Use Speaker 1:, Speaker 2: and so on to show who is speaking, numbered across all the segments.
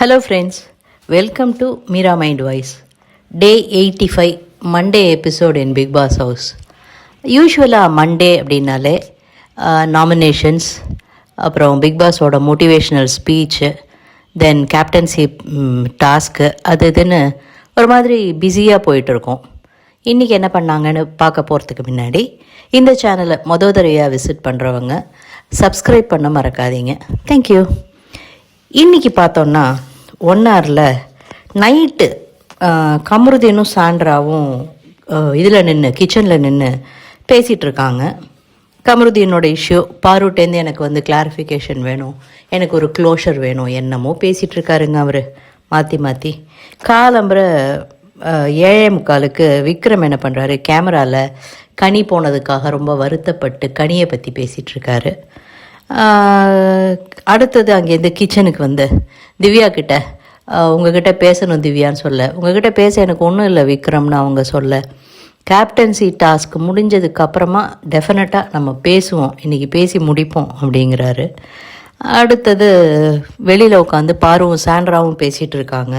Speaker 1: Hello friends, welcome to Meera Mind Voice. Day 85, Monday episode in Big Boss House. யூஸ்வலாக Monday அப்படின்னாலே nominations, அப்புறம் big பாஸோட motivational speech, தென் captaincy task, அது இதுன்னு ஒரு மாதிரி பிஸியாக போயிட்டுருக்கோம். இன்றைக்கி என்ன பண்ணாங்கன்னு பார்க்க போகிறதுக்கு முன்னாடி இந்த சேனலை தடவையாக விசிட் பண்ணுறவங்க சப்ஸ்கிரைப் பண்ண மறக்காதீங்க. தேங்க்யூ. இன்றைக்கி பார்த்தோன்னா 1 hourல நைட்டு கமருதீனும் சாண்ட்ராவும் இதில் நின்று கிச்சனில் நின்று பேசிகிட்ருக்காங்க. கமருதீனோட இஷ்யூ, பாரூட்டேருந்து எனக்கு கிளாரிஃபிகேஷன் வேணும், எனக்கு ஒரு க்ளோஷர் வேணும், என்னமோ பேசிகிட்ருக்காருங்க அவர் மாற்றி. காலம்புற 7:45 விக்ரம் என்ன பண்ணுறாரு, கேமராவில் கனி போனதுக்காக ரொம்ப வருத்தப்பட்டு கனியை பற்றி பேசிகிட்ருக்காரு. அடுத்தது அங்கேருந்து கிச்சனுக்கு திவ்யா கிட்ட உங்ககிட்ட பேசணும் திவ்யான்னு சொல்ல, உங்ககிட்ட பேச எனக்கு ஒன்றும் இல்லை விக்ரம்னு அவங்க சொல்ல, கேப்டன்சி டாஸ்க் முடிஞ்சதுக்கப்புறமா டெஃபினட்டாக நம்ம பேசுவோம், இன்றைக்கி பேசி முடிப்போம் அப்படிங்கிறாரு. அடுத்தது வெளியில் உட்காந்து பாருவும் சாண்ட்ராவும் பேசிகிட்டு இருக்காங்க.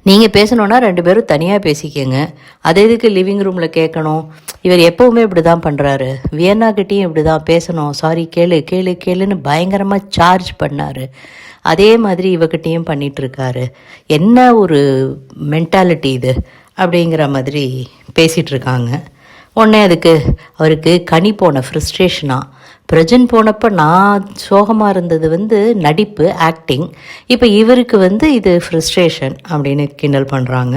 Speaker 1: நீங்கள் பேசணுன்னா 2 பேரும் தனியாக பேசிக்கங்க, அது எதுக்கு லிவிங் ரூமில் கேட்கணும், இவர் எப்போவுமே இப்படி தான் பண்ணுறாரு, வியன்னாக்கிட்டேயும் இப்படி தான் பேசணும், சாரி கேளுன்னு பயங்கரமாக சார்ஜ் பண்ணார், அதே மாதிரி இவகிட்டையும் பண்ணிகிட்ருக்காரு, என்ன ஒரு மென்டாலிட்டி இது அப்படிங்கிற மாதிரி பேசிகிட்ருக்காங்க. உடனே அதுக்கு அவருக்கு கனி போன ஃப்ரஸ்ட்ரேஷனாக, பிரஜன் போனப்போ நான் சோகமாக இருந்தது நடிப்பு, ஆக்டிங், இப்போ இவருக்கு இது ஃப்ரஸ்ட்ரேஷன் அப்படின்னு கிண்டல் பண்ணுறாங்க.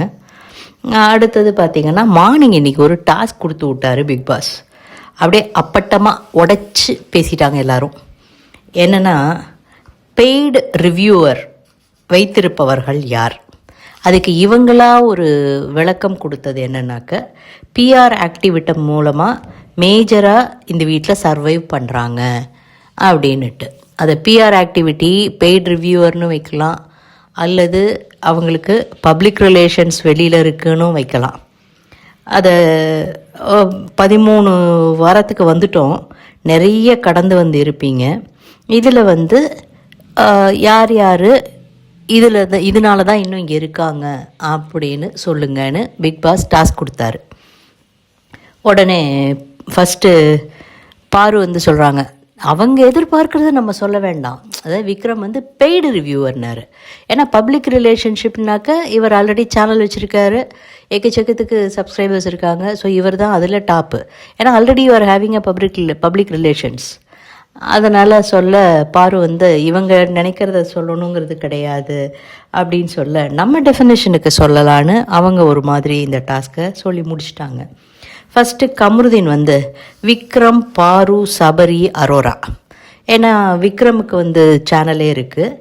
Speaker 1: அடுத்தது பார்த்திங்கன்னா மார்னிங் இன்றைக்கி ஒரு டாஸ்க் கொடுத்து விட்டார் பிக் பாஸ். அப்படியே அப்பட்டமாக உடைச்சி பேசிட்டாங்க எல்லாரும். என்னென்னா, பெய்டு ரிவ்யூவர் வைத்திருப்பவர்கள் யார், அதுக்கு இவங்களா ஒரு விளக்கம் கொடுத்தது என்னன்னாக்க, பிஆர் ஆக்டிவிட்டி மூலமாக மேஜராக இந்த வீட்டில் சர்வைவ் பண்ணுறாங்க அப்படின்னுட்டு. அதை பிஆர் ஆக்டிவிட்டி பெய்ட் ரிவ்யூவர்னு வைக்கலாம், அல்லது அவங்களுக்கு பப்ளிக் ரிலேஷன்ஸ் வெளியில் இருக்குன்னு வைக்கலாம். அதை 13 வாரத்துக்கு வந்துட்டோம், நிறைய கடந்து இருப்பீங்க. இதில் யார் யார் இதனால தான் இன்னும் இங்கே இருக்காங்க அப்படின்னு சொல்லுங்கன்னு பிக் பாஸ் டாஸ்க் கொடுத்தாரு. உடனே ஃபஸ்ட்டு பாரு சொல்கிறாங்க, அவங்க எதிர்பார்க்கறத நம்ம சொல்ல வேண்டாம், அதாவது விக்ரம் பெய்டு ரிவ்யூவர்னாரு. ஏன்னா பப்ளிக் ரிலேஷன்ஷிப்னாக்க இவர் ஆல்ரெடி சேனல் வச்சுருக்காரு, எக்கச்சக்கத்துக்கு சப்ஸ்கிரைபர்ஸ் இருக்காங்க, ஸோ இவர் தான் அதில் டாப்பு. ஏன்னா already you're having a public relations. அதனால் சொல்ல பாரு இவங்க நினைக்கிறத சொல்லணுங்கிறது கிடையாது அப்படின்னு சொல்ல, நம்ம டெஃபினேஷனுக்கு சொல்லலான்னு அவங்க ஒரு மாதிரி இந்த டாஸ்க்கை சொல்லி முடிச்சிட்டாங்க. ஃபஸ்ட்டு கமருதீன் விக்ரம், பாரு, சபரி, அரோரா. ஏன்னா விக்ரமுக்கு சேனலே இருக்குது,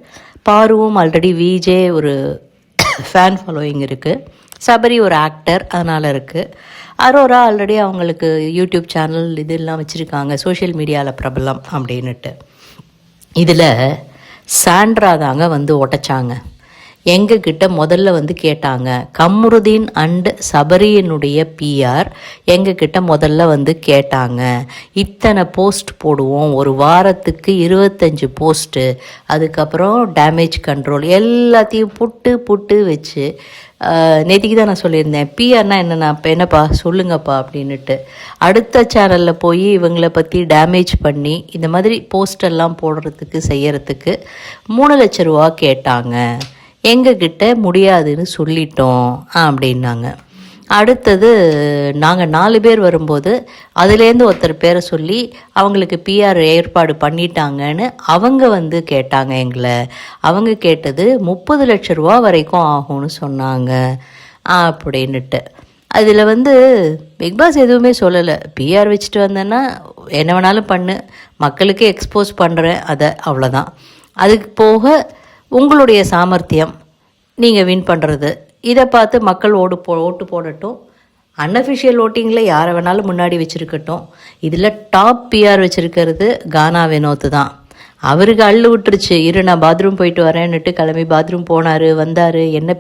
Speaker 1: பாருவும் ஆல்ரெடி விஜே ஒரு ஃபேன் ஃபாலோயிங் இருக்குது, சபரி ஒரு ஆக்டர் அதனால் இருக்குது, அரோரா ஆல்ரெடி அவங்களுக்கு யூடியூப் சேனல் இதெல்லாம் வச்சுருக்காங்க, சோஷியல் மீடியாவில் பிரபலம் அப்படின்னுட்டு. இதில் சாண்ட்ரா தாங்க உடைச்சாங்க. எங்ககிட்ட முதல்ல கேட்டாங்க, கமருதீன் அண்ட் சபரியினுடைய பிஆர் எங்ககிட்ட முதல்ல கேட்டாங்க, இத்தனை போஸ்ட் போடுவோம், ஒரு வாரத்துக்கு 25 போஸ்ட்டு, அதுக்கப்புறம் டேமேஜ் கண்ட்ரோல் எல்லாத்தையும் புட்டு வச்சு, நேற்றுக்கு தான் நான் சொல்லியிருந்தேன் பிஆர்னா என்னென்னா என்னப்பா சொல்லுங்கப்பா அப்படின்னுட்டு. அடுத்த சேனலில் போய் இவங்களை பற்றி டேமேஜ் பண்ணி இந்த மாதிரி போஸ்டெல்லாம் போடுறதுக்கு செய்யறதுக்கு 3 லட்ச ரூபா கேட்டாங்க, எங்ககிட்ட முடியாதுன்னு சொல்லிட்டோம் அப்படின்னாங்க. அடுத்தது நாங்கள் 4 பேர் வரும்போது அதுலேருந்து ஒருத்தர் பேரை சொல்லி அவங்களுக்கு பிஆர் ஏற்பாடு பண்ணிட்டாங்கன்னு அவங்க கேட்டாங்க எங்களை, அவங்க கேட்டது 30 லட்ச ரூபா வரைக்கும் ஆகும்னு சொன்னாங்க அப்படின்னுட்டு. அதில் பிக் பாஸ் எதுவுமே சொல்லலை, பிஆர் வச்சுட்டு வந்தேன்னா என்ன வேணாலும் பண்ணு, மக்களுக்கு எக்ஸ்போஸ் பண்ணுறேன், அதை அவ்வளோதான். அதுக்கு போக உங்களுடைய சாமர்த்தியம், நீங்கள் வின் பண்ணுறது, இதை பார்த்து மக்கள் ஓட்டு போடட்டும், அன்அஃபிஷியல் ஓட்டிங்கில் யாரை வேணாலும் முன்னாடி வச்சுருக்கட்டும். இதில் டாப் பிஆர் வச்சுருக்கிறது கானா வினோத் தான். அவருக்கு அள்ளு விட்டுருச்சு, நான் பாத்ரூம் போயிட்டு வரேன்னுட்டு கிளம்பி பாத்ரூம் போனார், வந்தார், என்ன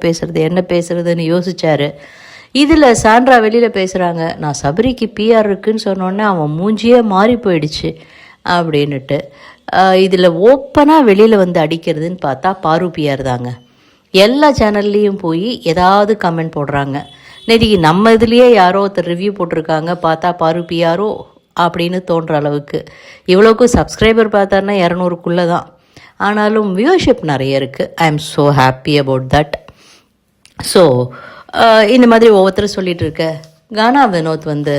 Speaker 1: பேசுறதுன்னு யோசிச்சார். இதில் சாண்ட்ரா வெளியில் பேசுகிறாங்க, நான் சபரிக்கு பிஆர் இருக்குன்னு சொன்னோன்னே அவன் மூஞ்சியே மாறி போயிடுச்சு அப்படின்னுட்டு. இதில் ஓப்பனாக வெளியில் வந்து அடிக்கிறதுன்னு பார்த்தா பாரு பிஆர் தாங்க. எல்லா சேனல்லையும் போய் ஏதாவது கமெண்ட் போடுறாங்க. நேற்றுக்கு நம்ம இதுலேயே யாரோ ஒருத்தர் ரிவ்யூ போட்டிருக்காங்க, பார்த்தா பாரு பிஆரோ அப்படின்னு தோன்ற அளவுக்கு. இவ்வளோக்கும் சப்ஸ்கிரைபர் பார்த்தாருன்னா 200க்குள்ளே தான். ஆனாலும் வியூவர்ஷிப் நிறைய இருக்குது. I am so happy about that. So இந்த மாதிரி ஒவ்வொருத்தரும் சொல்லிகிட்டு இருக்க. கானா வினோத் வந்து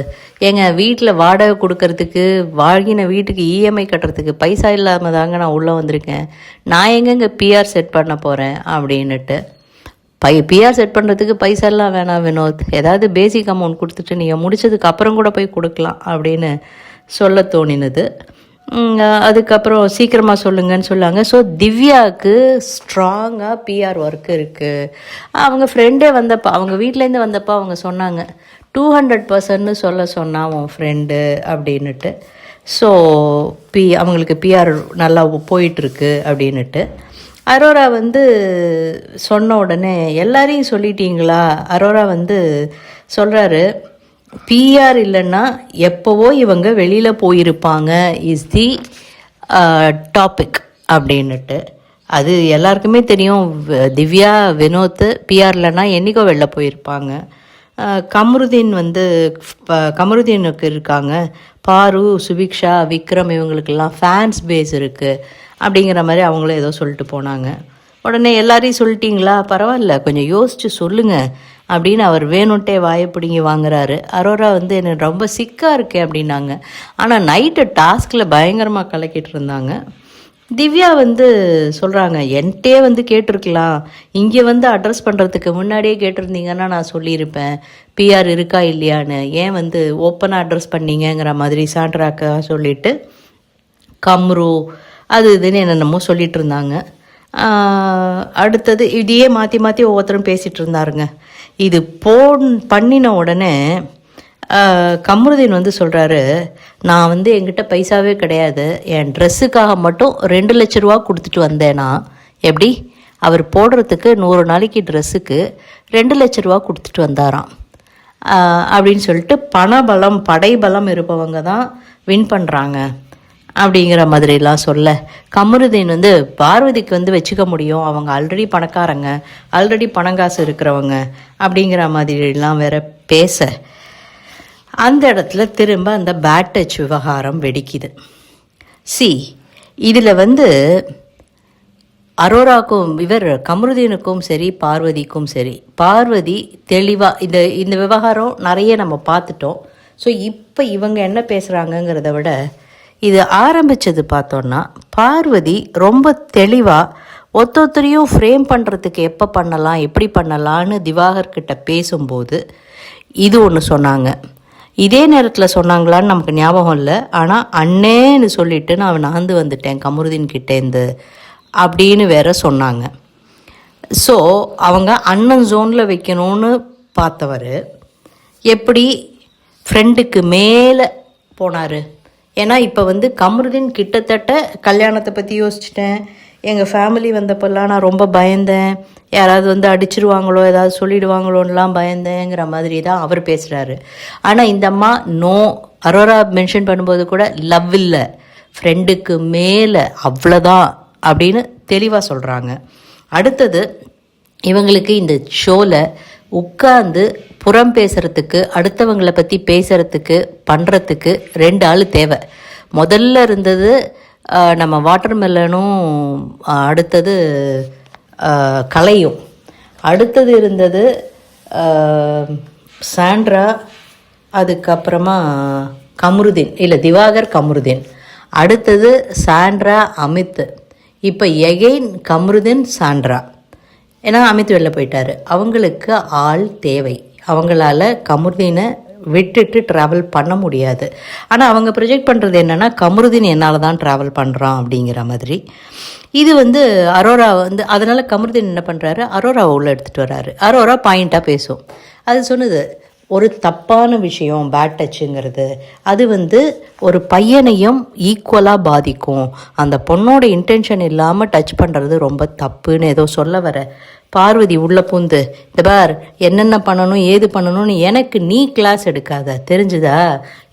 Speaker 1: எங்கள் வீட்டில் வாடகை கொடுக்கறதுக்கு, வாங்கின வீட்டுக்கு இஎம்ஐ கட்டுறதுக்கு பைசா இல்லாமல் தாங்க நான் உள்ளே வந்திருக்கேன். நான் எங்கெங்கே பிஆர் செட் பண்ண போகிறேன் அப்படின்னுட்டு. பிஆர் செட் பண்ணுறதுக்கு பைசா எல்லாம் வேணாம் வினோத், ஏதாவது பேசிக் அமௌண்ட் கொடுத்துட்டு நீங்கள் முடிச்சதுக்கு அப்புறம் கூட போய் கொடுக்கலாம் அப்படின்னு சொல்ல தோணினது. அதுக்கப்புறம் சீக்கிரமாக சொல்லுங்கன்னு சொல்லாங்க. ஸோ திவ்யாவுக்கு ஸ்ட்ராங்காக பிஆர் ஒர்க் இருக்குது. அவங்க ஃப்ரெண்டே வந்தப்போ, அவங்க வீட்டிலேருந்து வந்தப்போ அவங்க சொன்னாங்க 200% சொல்ல சொன்னான் உன் ஃப்ரெண்டு அப்படின்னுட்டு. ஸோ அவங்களுக்கு பிஆர் நல்லா போயிட்டுருக்கு அப்படின்னுட்டு. அரோரா வந்து சொன்ன உடனே எல்லாரையும் சொல்லிட்டீங்களா? அரோரா வந்து சொல்கிறாரு, பிஆர் இல்லைன்னா எப்போவோ இவங்க வெளியில் போயிருப்பாங்க இஸ் தி டாபிக் அப்படின்னுட்டு. அது எல்லாருக்குமே தெரியும். திவ்யா வினோத் பிஆர் இல்லைன்னா என்றைக்கோ வெளில போயிருப்பாங்க. கமருதீன் வந்து கமருதீனுக்கு இருக்காங்க, பாரு, சுபிக்ஷா, விக்ரம் இவங்களுக்கெல்லாம் ஃபேன்ஸ் பேஸ் இருக்குது அப்படிங்கிற மாதிரி அவங்களும் ஏதோ சொல்லிட்டு போனாங்க. உடனே எல்லாரையும் சொல்லிட்டீங்களா? பரவாயில்ல, கொஞ்சம் யோசித்து சொல்லுங்கள் அப்படின்னு அவர் வேணுன்ட்டே வாயை பிடிங்கி வாங்குறாரு. அரோரா வந்து எனக்கு ரொம்ப சிக்காக இருக்கேன் அப்படின்னாங்க. ஆனால் நைட்டு டாஸ்கில் பயங்கரமாக கலக்கிட்டு இருந்தாங்க. திவ்யா வந்து சொல்கிறாங்க, என்கிட்டே வந்து கேட்டிருக்கலாம், இங்கே வந்து அட்ரஸ் பண்ணுறதுக்கு முன்னாடியே கேட்டிருந்தீங்கன்னா நான் சொல்லியிருப்பேன் பிஆர் இருக்கா இல்லையான்னு. ஏன் வந்து ஓப்பனாக அட்ரஸ் பண்ணீங்கிற மாதிரி சாண்ட்ராக்கா சொல்லிவிட்டு கம்ரு அது இதுன்னு என்னென்னமோ சொல்லிகிட்டு இருந்தாங்க. அடுத்தது இதையே மாற்றி மாற்றி ஒவ்வொருத்தரும் பேசிகிட்டு இருந்தாருங்க. இது பண்ணின உடனே கமருதீன் வந்து சொல்கிறாரு, நான் வந்து என்கிட்ட பைசாவே கிடையாது, என் ட்ரெஸ்ஸுக்காக மட்டும் 2 லட்ச ரூபா கொடுத்துட்டு வந்தேன்னா எப்படி? அவர் போடுறதுக்கு 100 நாளைக்கு ட்ரெஸ்ஸுக்கு 2 லட்ச ரூபா கொடுத்துட்டு வந்தாராம் அப்படின்னு சொல்லிட்டு, பணபலம் படைபலம் இருப்பவங்க தான் வின் பண்ணுறாங்க அப்படிங்கிற மாதிரிலாம் சொல்ல, கமருதீன் வந்து பார்வதிக்கு வந்து வச்சுக்க முடியும், அவங்க ஆல்ரெடி பணக்காரங்க, ஆல்ரெடி பணங்காசு இருக்கிறவங்க அப்படிங்கிற மாதிரிலாம் வேற பேச, அந்த இடத்துல திரும்ப அந்த பேட் டச் விவகாரம் வெடிக்குது. இதில் வந்து அரோராக்கும் கமருதீனுக்கும் சரி, பார்வதிக்கும் சரி, பார்வதி தெளிவாக இந்த விவகாரம் நிறைய நம்ம பார்த்துட்டோம். ஸோ இப்போ இவங்க என்ன பேசுகிறாங்கங்கிறத விட இது ஆரம்பித்தது பார்த்தோன்னா, பார்வதி ரொம்ப தெளிவாக ஒருத்தரையும் ஃப்ரேம் பண்ணுறதுக்கு எப்போ பண்ணலாம், எப்படி பண்ணலான்னு திவாகர்கிட்ட பேசும்போது இது ஒன்று சொன்னாங்க. இதே நேரத்தில் சொன்னாங்களான்னு நமக்கு ஞாபகம் இல்லை. ஆனால் அண்ணேன்னு சொல்லிவிட்டு நான் நகர்ந்து வந்துட்டேன் கமருதீன் கிட்டேருந்து அப்படின்னு வேற சொன்னாங்க. ஸோ அவங்க அண்ணன் ஜோனில் வைக்கணும்னு பார்த்தவர் எப்படி ஃப்ரெண்டுக்கு மேலே போனார். ஏன்னா இப்போ வந்து கமருதீன் கிட்டத்தட்ட கல்யாணத்தை பற்றி யோசிச்சிட்டேன், எங்கள் ஃபேமிலி வந்தப்பெல்லாம் நான் ரொம்ப பயந்தேன், யாராவது வந்து அடிச்சிருவாங்களோ ஏதாவது சொல்லிடுவாங்களோன்னெலாம் பயந்தேங்கிற மாதிரி தான் அவர் பேசுகிறாரு. ஆனால் இந்த அம்மா நோ, அரோரா மென்ஷன் பண்ணும்போது கூட லவ் இல்லை, ஃப்ரெண்டுக்கு மேலே அவ்வளோதான் அப்படின்னு தெளிவாக சொல்கிறாங்க. அடுத்தது இவங்களுக்கு இந்த ஷோவில் உட்காந்து புறம் பேசுகிறதுக்கு, அடுத்தவங்களை பற்றி பேசுகிறதுக்கு, பண்ணுறதுக்கு 2 ஆள் தேவை. முதல்ல இருந்தது நம்ம வாட்டர்மெலனும், அடுத்தது கலையும், அடுத்தது இருந்தது சாண்ட்ரா, அதுக்கப்புறமா கமருதீன், இல்லை திவாகர் கமருதீன், அடுத்தது சாண்ட்ரா அமித், இப்போ எகெயின் கமருதீன் சாண்ட்ரா. ஏன்னா அமித் வெளில போயிட்டார். அவங்களுக்கு ஆள் தேவை. அவங்களால கமருதீனை விட்டுட்டு ட்ராவல் பண்ண முடியாது. ஆனால் அவங்க ப்ரொஜெக்ட் பண்ணுறது என்னென்னா, கமருதீன் என்னால் தான் ட்ராவல் பண்ணுறான் அப்படிங்கிற மாதிரி. இது வந்து அரோரா வந்து அதனால் கமருதீன் என்ன பண்ணுறாரு, அரோராவை உள்ளே எடுத்துகிட்டு வர்றாரு. அரோரா பாயிண்ட்டாக பேசும். அது சொன்னது ஒரு தப்பான விஷயம் பேட் டச்சுங்கிறது. அது வந்து ஒரு பையனையும் ஈக்குவலாக பாதிக்கும். அந்த பொண்ணோட இன்டென்ஷன் இல்லாமல் டச் பண்ணுறது ரொம்ப தப்புன்னு ஏதோ சொல்ல வர பார்வதி உள்ள பூந்து, இந்த பார் என்னென்ன பண்ணணும் ஏது பண்ணணும்னு எனக்கு நீ கிளாஸ் எடுக்காத, தெரிஞ்சுதா?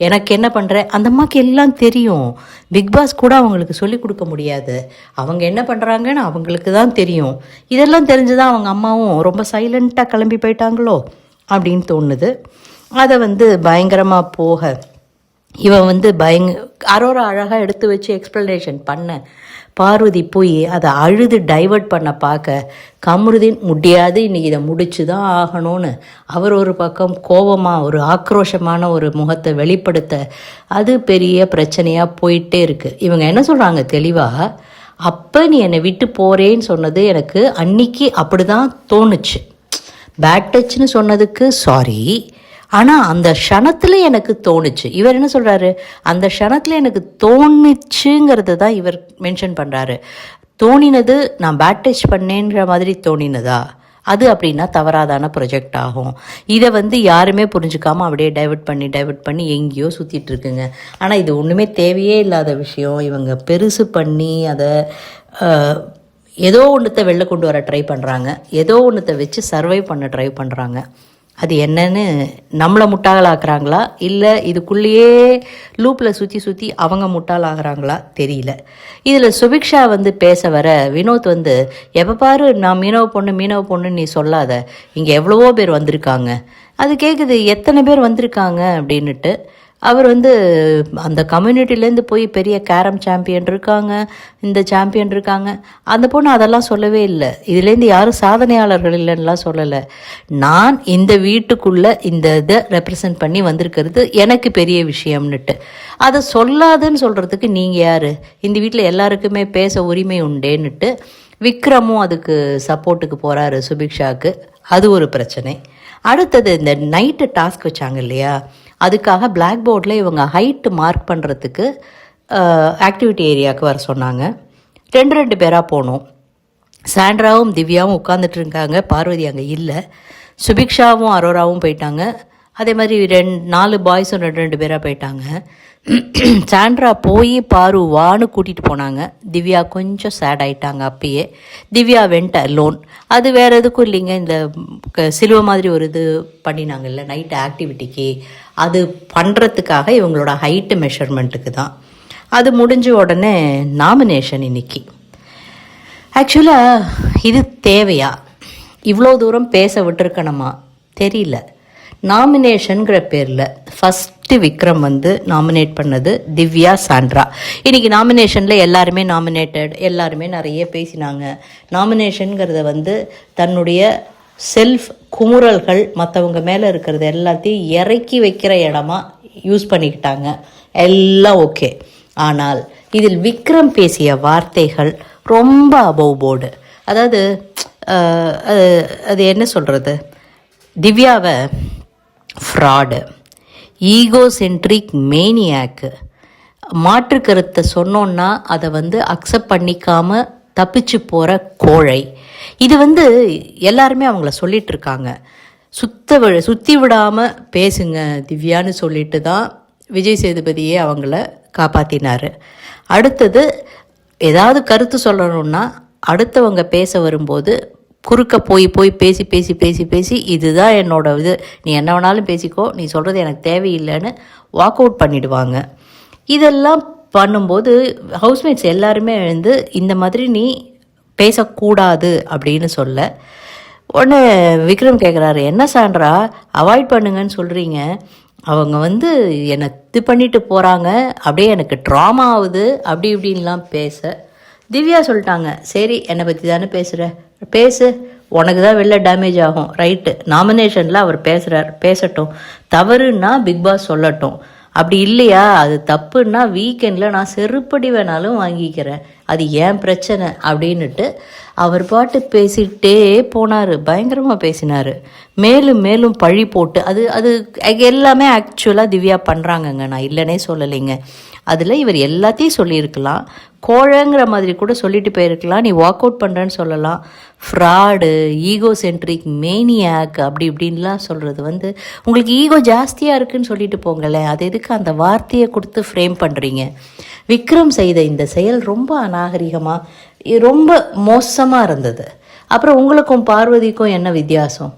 Speaker 1: எனக்கு என்ன பண்ணுற அந்த அம்மாவுக்கு எல்லாம் தெரியும். பிக் பாஸ் கூட அவங்களுக்கு சொல்லிக் கொடுக்க முடியாது. அவங்க என்ன பண்ணுறாங்கன்னு அவங்களுக்கு தான் தெரியும். இதெல்லாம் தெரிஞ்சுதான் அவங்க அம்மாவும் ரொம்ப சைலண்ட்டாக கிளம்பி போயிட்டாங்களோ அப்படின்னு தோணுது. அதை பயங்கரமாக போக இவன் அரோரா அழகாக எடுத்து வச்சு எக்ஸ்ப்ளனேஷன் பண்ண பார்வதி போய் அதை அழுது டைவர்ட் பண்ண பார்க்க கமருதீன் முடியாது, இன்றைக்கி இதை முடிச்சு தான் ஆகணும்னு அவர் ஒரு பக்கம் கோபமாக ஒரு ஆக்ரோஷமான ஒரு முகத்தை வெளிப்படுத்த அது பெரிய பிரச்சனையாக போயிட்டே இருக்குது. இவங்க என்ன சொல்கிறாங்க தெளிவாக, அப்போ நீ என்னை விட்டு போகிறேன்னு சொன்னது எனக்கு அன்னைக்கு அப்படி தான் தோணுச்சு, பேட் டச்னு சொன்னதுக்கு சாரி, ஆனால் அந்த க்ஷணத்தில் எனக்கு தோணுச்சு. இவர் என்ன சொல்கிறாரு, அந்த க்ஷணத்தில் எனக்கு தோணுச்சுங்கிறத தான் இவர் மென்ஷன் பண்ணுறாரு. தோணினது நான் பேட் டச் பண்ணேன்ற மாதிரி தோணினதா, அது அப்படின்னா தவறாதான ப்ரொஜெக்ட் ஆகும். இதை யாருமே புரிஞ்சுக்காமல் அப்படியே டைவர்ட் பண்ணி எங்கேயோ சுற்றிட்டு இருக்குங்க. ஆனால் இது ஒன்றுமே தேவையே இல்லாத விஷயம். இவங்க பெருசு பண்ணி அதை ஏதோ ஒன்றத்தை வெளில கொண்டு வர ட்ரை பண்ணுறாங்க, ஏதோ ஒன்றத்தை வச்சு சர்வை பண்ண ட்ரை பண்ணுறாங்க. அது என்னன்னு நம்மளை முட்டாளாக்குறாங்களா இல்லை இதுக்குள்ளேயே லூப்பில் சுற்றி அவங்க முட்டாளாகிறாங்களா தெரியல. இதில் சுபிக்ஷா பேச வர வினோத் எப்போ பாரு நான் மீனவ பொண்ணு நீ சொல்லாத, இங்கே எவ்வளவோ பேர் வந்திருக்காங்க, அது கேட்குது எத்தனை பேர் வந்திருக்காங்க அப்படின்னுட்டு. அவர் அந்த கம்யூனிட்டிலேருந்து போய் பெரிய கேரம் சாம்பியன் இருக்காங்க, இந்த சாம்பியன் இருக்காங்க, அந்த பொண்ணு அதெல்லாம் சொல்லவே இல்லை. இதுலேருந்து யாரும் சாதனையாளர்கள் இல்லைன்னுலாம் சொல்லலை. நான் இந்த வீட்டுக்குள்ளே இந்த இதை ரெப்ரசன்ட் பண்ணி வந்திருக்கிறது எனக்கு பெரிய விஷயம்னுட்டு. அதை சொல்லாதுன்னு சொல்கிறதுக்கு நீங்கள் யார்? இந்த வீட்டில் எல்லாருக்குமே பேச உரிமை உண்டேன்னுட்டு விக்ரமும் அதுக்கு சப்போர்ட்டுக்கு போகிறாரு சுபிக்ஷாவுக்கு. அது ஒரு பிரச்சனை. அடுத்தது இந்த நைட்டு டாஸ்க் வச்சாங்க இல்லையா, அதுக்காக பிளாக் போர்டில் இவங்க ஹைட்டு மார்க் பண்ணுறதுக்கு ஆக்டிவிட்டி ஏரியாவுக்கு வர சொன்னாங்க. 2 பேராக போனோம். சாண்ட்ராவும் திவ்யாவும் உட்காந்துட்டு இருக்காங்க, பார்வதி அங்கே இல்லை. சுபிக்ஷாவும் அரோராவும் போயிட்டாங்க. அதே மாதிரி 4 பாய்ஸும் 2 பேராக போயிட்டாங்க. சாண்ட்ரா போய் பாருவான்னு கூட்டிகிட்டு போனாங்க. திவ்யா கொஞ்சம் சேட் ஆகிட்டாங்க. அப்பயே திவ்யா வெண்ட் லோன். அது வேறு எதுக்கும் இல்லைங்க, இந்த சிலுவை மாதிரி ஒரு இது பண்ணினாங்கல்ல நைட்டு ஆக்டிவிட்டிக்கு, அது பண்ணுறதுக்காக இவங்களோட ஹைட்டு மெஷர்மெண்ட்டுக்கு தான். அது முடிஞ்ச உடனே நாமினேஷன் இன்னைக்கு. ஆக்சுவலாக இது தேவையா? இவ்வளோ தூரம் பேச விட்டுருக்கணுமா தெரியல. நாமினேஷனுங்கிற பேரில் ஃபஸ்ட்டு விக்ரம் நாமினேட் பண்ணது திவ்யா, சாண்ட்ரா. இன்றைக்கி நாமினேஷனில் எல்லாருமே நாமினேட்டட், எல்லாருமே நிறைய பேசினாங்க. நாமினேஷனுங்கிறத தன்னுடைய செல்ஃப் குமுறல்கள் மற்றவங்க மேலே இருக்கிறது எல்லாத்தையும் இறக்கி வைக்கிற இடமா யூஸ் பண்ணிக்கிட்டாங்க. எல்லாம் ஓகே. ஆனால் இதில் விக்ரம் பேசிய வார்த்தைகள் ரொம்ப அபவ் போர்டு. அதாவது அது என்ன சொல்கிறது, திவ்யாவை ஃப்ராடு, ஈகோசென்ட்ரிக் மேனியாக்கு, மாற்று கருத்தை சொன்னோன்னா அதை அக்செப்ட் பண்ணிக்காமல் தப்பிச்சு போகிற கோழை. இது எல்லாருமே அவங்கள சொல்லிட்டு இருக்காங்க. சுற்றி விடாமல் பேசுங்க திவ்யான்னு சொல்லிட்டு தான் விஜய் சேதுபதியே அவங்கள காப்பாற்றினார். அடுத்தது ஏதாவது கருத்து சொல்லணுன்னா அடுத்தவங்க பேச வரும்போது குறுக்க போய் பேசி இதுதான் என்னோட இது, நீ என்ன வேணாலும் பேசிக்கோ, நீ சொல்கிறது எனக்கு தேவையில்லைன்னு வாக் அவுட் பண்ணிடுவாங்க. இதெல்லாம் பண்ணும்போது ஹவுஸ்மேட்ஸ் எல்லாருமே இந்த மாதிரி நீ பேசக்கூடாது அப்படின்னு சொல்ல உடனே விக்ரம் கேட்குறாரு, என்ன சாண்ட்ரா அவாய்ட் பண்ணுங்கன்னு சொல்கிறீங்க, அவங்க என்னை இது பண்ணிட்டு போகிறாங்க, அப்படியே எனக்கு ட்ராமா ஆகுது அப்படி இப்படின்லாம் பேச திவ்யா சொல்லிட்டாங்க, சரி என்னை பற்றி தானே பேசுகிற, பேசு, உனக்கு தான் வெளில டேமேஜ் ஆகும், ரைட்டு, நாமினேஷனில் அவர் பேசுகிறார், பேசட்டும், தவறுன்னா பிக் பாஸ் சொல்லட்டும், அப்படி இல்லையா அது தப்புன்னா வீக்கெண்டில் நான் செருப்படி வேணாலும் வாங்கிக்கிறேன், அது ஏன் பிரச்சனை அப்படின்னுட்டு அவர் பாட்டு பேசிகிட்டே போனார். பயங்கரமாக பேசினார். மேலும் மேலும் பழி போட்டு அது எல்லாமே ஆக்சுவலாக திவ்யா பண்ணுறாங்கங்க, நான் இல்லைன்னே சொல்லலைங்க. அதில் இவர் எல்லாத்தையும் சொல்லியிருக்கலாம், கோழைங்கிற மாதிரி கூட சொல்லிட்டு போயிருக்கலாம், நீ வாக் அவுட் பண்ணுறேன்னு சொல்லலாம். ஃப்ராடு, ஈகோ சென்ட்ரிக், மேனியாக் அப்படி இப்படின்லாம் சொல்கிறது உங்களுக்கு ஈகோ ஜாஸ்தியாக இருக்குன்னு சொல்லிட்டு போங்களேன், அது எதுக்கு அந்த வார்த்தையை கொடுத்து ஃப்ரேம் பண்ணுறீங்க? விக்ரம் செய்த இந்த செயல் ரொம்ப அநாகரிகமாக ரொம்ப மோசமாக இருந்தது. அப்புறம் உங்களுக்கும் பார்வதிக்கும் என்ன வித்தியாசம்?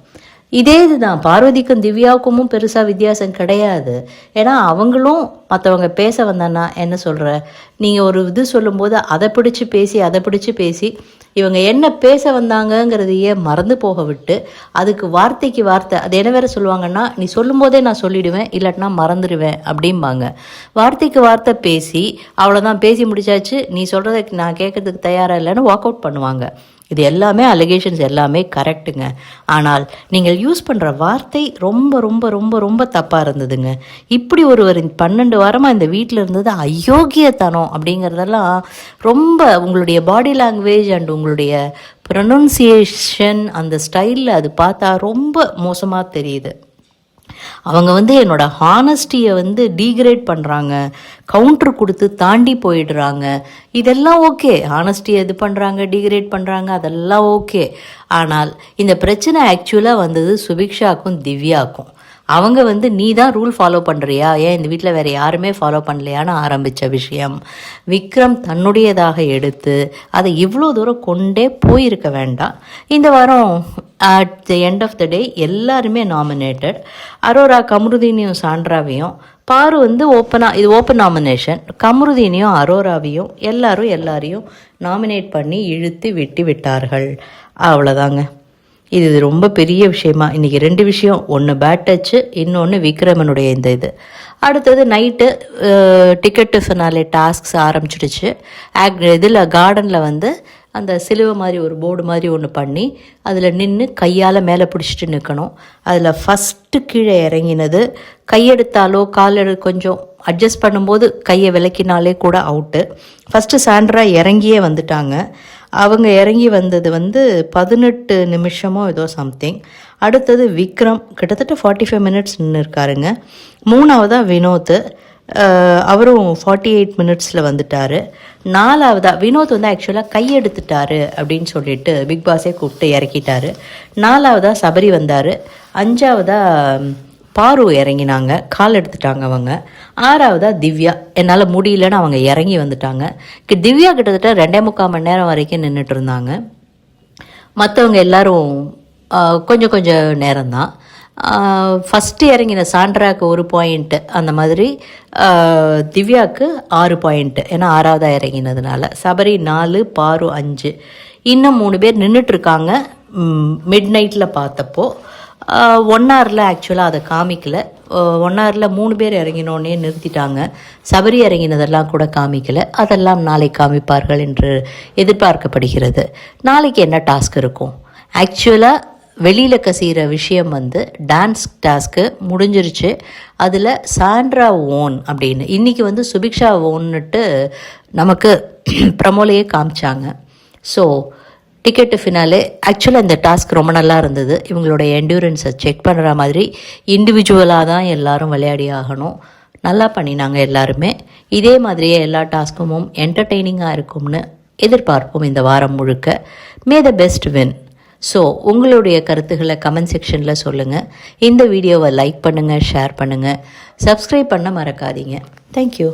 Speaker 1: இதே இதுதான், பார்வதிக்கும் திவ்யாவுக்கும் பெருசாக வித்தியாசம் கிடையாது. ஏன்னா அவங்களும் மற்றவங்க பேச வந்தான்னா என்ன சொல்கிற, நீங்கள் ஒரு இது சொல்லும்போது அதை பிடிச்சி பேசி இவங்க என்ன பேச வந்தாங்கங்கிறதையே மறந்து போக விட்டு அதுக்கு வார்த்தைக்கு வார்த்தை, அது என்ன வேறு சொல்லுவாங்கன்னா, நீ சொல்லும் போதே நான் சொல்லிவிடுவேன், இல்லாட்டினா மறந்துடுவேன் அப்படிம்பாங்க. வார்த்தைக்கு வார்த்தை பேசி அவ்வளோதான், பேசி முடிச்சாச்சு, நீ சொல்கிறத நான் கேட்கறதுக்கு தயாராக இல்லைன்னு வாக் அவுட் பண்ணுவாங்க. இது எல்லாமே அலிகேஷன்ஸ் எல்லாமே கரெக்டுங்க. ஆனால் நீங்கள் யூஸ் பண்ணுற வார்த்தை ரொம்ப ரொம்ப ரொம்ப ரொம்ப தப்பாக இருந்ததுங்க. இப்படி ஒருவர் 12 வாரமாக இந்த வீட்டில் இருந்தது அயோக்கியத்தனம் அப்படிங்கிறதெல்லாம் ரொம்ப உங்களுடைய பாடி லாங்குவேஜ் அண்ட் உங்களுடைய ப்ரொனன்சியேஷன் அந்த ஸ்டைலில் அது பார்த்தா ரொம்ப மோசமாக தெரியுது. அவங்க என்னோட ஹானஸ்டியை டீக்ரேட் பண்ணுறாங்க, கவுண்டர் கொடுத்து தாண்டி போயிடுறாங்க. இதெல்லாம் ஓகே, ஹானஸ்டியை இது பண்ணுறாங்க, டீக்ரேட் பண்ணுறாங்க, அதெல்லாம் ஓகே. ஆனால் இந்த பிரச்சனை ஆக்சுவலாக வந்தது சுபிக்ஷாக்கும் திவ்யாக்கும். அவங்க நீ தான் ரூல் ஃபாலோ பண்ணுறியா, ஏன் இந்த வீட்டில் வேறு யாருமே ஃபாலோ பண்ணலையான்னு ஆரம்பித்த விஷயம் விக்ரம் தன்னுடையதாக எடுத்து அதை இவ்வளோ தூரம் கொண்டே போயிருக்க வேண்டாம். இந்த வாரம் at the end of the day எல்லாருமே நாமினேட்டட். அரோரா கமருதீனையும் சாண்ட்ராவையும், பாரு ஓப்பனாக இது ஓப்பன் நாமினேஷன், கமருதீனையும் அரோராவையும் எல்லாரையும் நாமினேட் பண்ணி இழுத்து விட்டார்கள். அவ்வளோதாங்க. இது ரொம்ப பெரிய விஷயமா இன்றைக்கி 2 விஷயம், ஒன்று பேட் டச்சு, இன்னொன்று விக்ரமனுடைய இந்த இது. அடுத்தது நைட்டு டிக்கெட்டு ஃபினாலே டாஸ்க்ஸ் ஆரம்பிச்சிடுச்சு. இதில் கார்டனில் அந்த சிலுவை மாதிரி ஒரு போர்டு மாதிரி ஒன்று பண்ணி அதில் நின்று கையால் மேலே பிடிச்சிட்டு நிற்கணும். அதில் ஃபஸ்ட்டு கீழே இறங்கினது கையெடுத்தாலோ கொஞ்சம் அட்ஜஸ்ட் பண்ணும்போது கையை விளக்கினாலே கூட அவுட்டு. ஃபஸ்ட்டு சாண்ட்ரா இறங்கியே வந்துட்டாங்க. அவங்க இறங்கி வந்தது 18 நிமிஷமோ ஏதோ சம்திங். அடுத்தது விக்ரம் கிட்டத்தட்ட 45 மினிட்ஸ் நின்று இருக்காருங்க. 3ஆவதாக வினோத், அவரும் 48 மினிட்ஸில் வந்துட்டார். 4ஆவதாக வினோத் ஆக்சுவலாக கையெடுத்துட்டாரு அப்படின்னு சொல்லிட்டு பிக் பாஸே கூப்பிட்டு இறக்கிட்டாரு. 4ஆவதாக சபரி வந்தார். 5ஆவதாக பாரு இறங்கினாங்க, கால் எடுத்துட்டாங்க அவங்க. 6ஆவதாக திவ்யா, என்னால் முடியலன்னு அவங்க இறங்கி வந்துட்டாங்க. திவ்யா கிட்டத்தட்ட 2.25 மணி நேரம் வரைக்கும் நின்றுட்டு இருந்தாங்க. மற்றவங்க எல்லோரும் கொஞ்சம் நேரம்தான். ஃபஸ்ட்டு இறங்கின சாண்ட்ராக்கு 1 பாயிண்ட்டு, அந்த மாதிரி திவ்யாவுக்கு 6 பாயிண்ட்டு, ஏன்னா 6ஆவதாக இறங்கினதுனால. சபரி 4, பாரு 5. இன்னும் 3 பேர் நின்றுட்டுருக்காங்க. மிட் நைட்டில் பார்த்தப்போ 1 ஹவரில் ஆக்சுவலாக அதை காமிக்கலை. 1 ஹவரில் 3 பேர் இறங்கினோடனே நிறுத்திட்டாங்க. சபரி இறங்கினதெல்லாம் கூட காமிக்கலை. அதெல்லாம் நாளை காமிப்பார்கள் என்று எதிர்பார்க்கப்படுகிறது. நாளைக்கு என்ன டாஸ்க் இருக்கும்? ஆக்சுவலாக வெளியில் கசிகிற விஷயம் டான்ஸ் டாஸ்க்கு முடிஞ்சிருச்சு. அதில் சாண்ட்ரா ஓன் அப்படின்னு இன்றைக்கி சுபிக்ஷா ஓன்னுட்டு நமக்கு ப்ரமோலையே காமிச்சாங்க. ஸோ டிக்கெட்டு ஃபினாலே ஆக்சுவலாக இந்த டாஸ்க் ரொம்ப நல்லா இருந்தது. இவங்களோட என்டூரன்ஸை செக் பண்ணுற மாதிரி இண்டிவிஜுவலாக தான் எல்லோரும் விளையாடி ஆகணும். நல்லா பண்ணினாங்க எல்லாருமே. இதே மாதிரியே எல்லா டாஸ்க்கும் என்டர்டெய்னிங்காக இருக்கும்னு எதிர்பார்ப்போம் இந்த வாரம் முழுக்க. மே த பெஸ்ட் வின். ஸோ உங்களுடைய கருத்துக்களை கமெண்ட் செக்ஷனில் சொல்லுங்கள். இந்த வீடியோவை லைக் பண்ணுங்கள், ஷேர் பண்ணுங்கள், சப்ஸ்கிரைப் பண்ண மறக்காதீங்க. தேங்க்யூ.